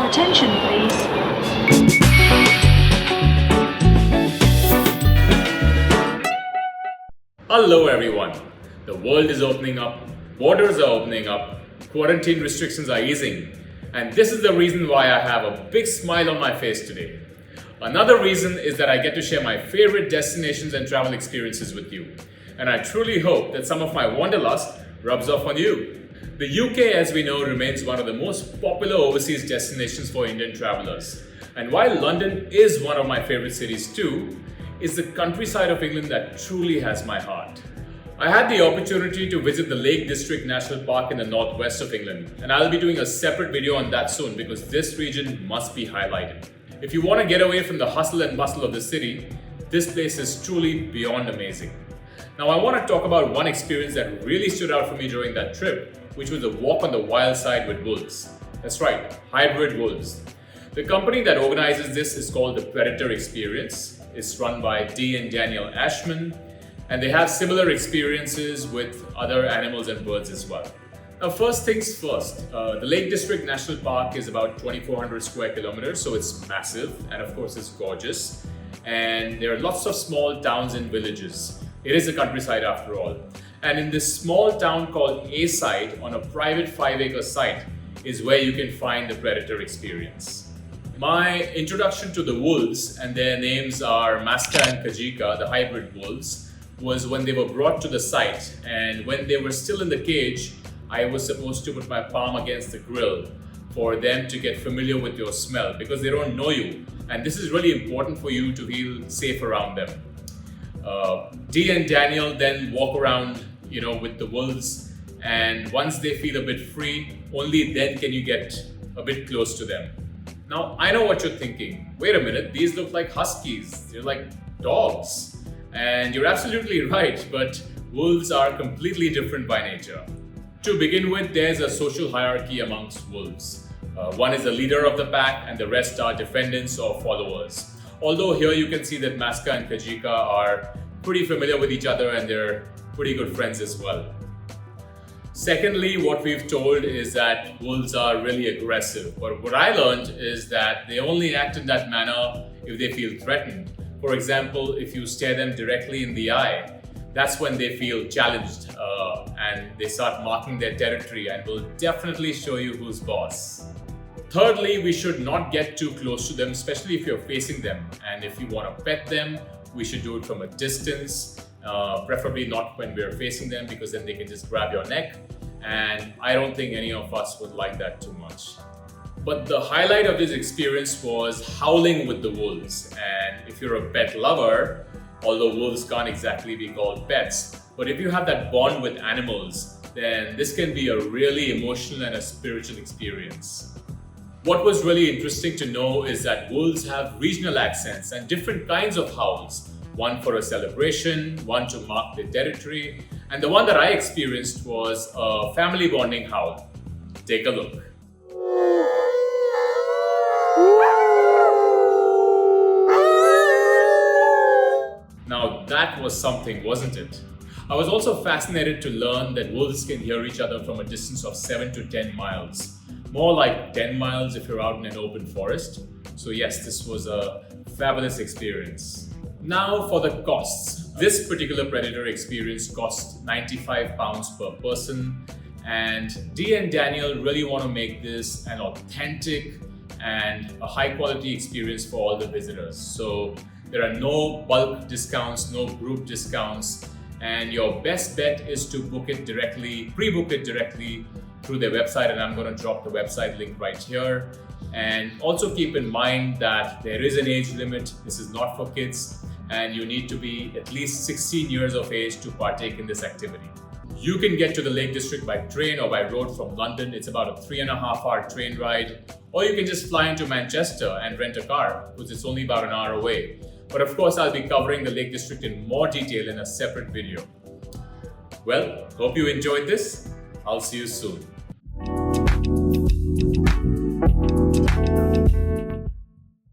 Attention, please. Hello everyone. The world is opening up, borders are opening up, quarantine restrictions are easing, and this is the reason why I have a big smile on my face today. Another reason is that I get to share my favorite destinations and travel experiences with you. And I truly hope that some of my wanderlust rubs off on you. The UK, as we know, remains one of the most popular overseas destinations for Indian travelers. And while London is one of my favorite cities too, it's the countryside of England that truly has my heart. I had the opportunity to visit the Lake District National Park in the northwest of England, and I'll be doing a separate video on that soon because this region must be highlighted. If you want to get away from the hustle and bustle of the city, this place is truly beyond amazing. Now I want to talk about one experience that really stood out for me during that trip, which was a walk on the wild side with wolves. That's right, hybrid wolves. The company that organizes this is called the Predator Experience. It's run by Dee and Daniel Ashman, and they have similar experiences with other animals and birds as well. Now first things first, the Lake District National Park is about 2,400 square kilometers, so it's massive and of course it's gorgeous. And there are lots of small towns and villages. It is a countryside after all. And in this small town called A-Side, on a private 5-acre site, is where you can find the Predator Experience. My introduction to the wolves, and their names are Maska and Kajika, the hybrid wolves, was when they were brought to the site. And when they were still in the cage, I was supposed to put my palm against the grill for them to get familiar with your smell because they don't know you. And this is really important for you to feel safe around them. Dee and Daniel then walk around with the wolves, and once they feel a bit free, only then can you get a bit close to them. Now, I know what you're thinking. Wait a minute, these look like huskies. They're like dogs. And you're absolutely right, but wolves are completely different by nature. To begin with, there's a social hierarchy amongst wolves. One is the leader of the pack, and the rest are defendants or followers. Although here you can see that Maska and Kajika are pretty familiar with each other and they're pretty good friends as well. Secondly, what we've told is that wolves are really aggressive. But what I learned is that they only act in that manner if they feel threatened. For example, if you stare them directly in the eye, that's when they feel challenged and they start marking their territory and will definitely show you who's boss. Thirdly, we should not get too close to them, especially if you're facing them. And if you want to pet them, we should do it from a distance. Preferably not when we're facing them because then they can just grab your neck, and I don't think any of us would like that too much. But the highlight of this experience was howling with the wolves. And if you're a pet lover, although wolves can't exactly be called pets, but if you have that bond with animals, then this can be a really emotional and a spiritual experience. What was really interesting to know is that wolves have regional accents and different kinds of howls. One for a celebration, one to mark their territory, and the one that I experienced was a family bonding howl. Take a look. Now that was something, wasn't it? I was also fascinated to learn that wolves can hear each other from a distance of 7 to 10 miles. More like 10 miles if you're out in an open forest. So yes, this was a fabulous experience. Now for the costs. This particular Predator Experience cost £95 per person, and Dee and Daniel really want to make this an authentic and a high quality experience for all the visitors. So there are no bulk discounts, no group discounts, and your best bet is to book it directly, pre-book it directly through their website, and I'm going to drop the website link right here. And also keep in mind that there is an age limit. This is not for kids, and you need to be at least 16 years of age to partake in this activity. You can get to the Lake District by train or by road from London. It's about a 3.5-hour train ride, or you can just fly into Manchester and rent a car, because it's only about an hour away. But of course, I'll be covering the Lake District in more detail in a separate video. Well, hope you enjoyed this. I'll see you soon.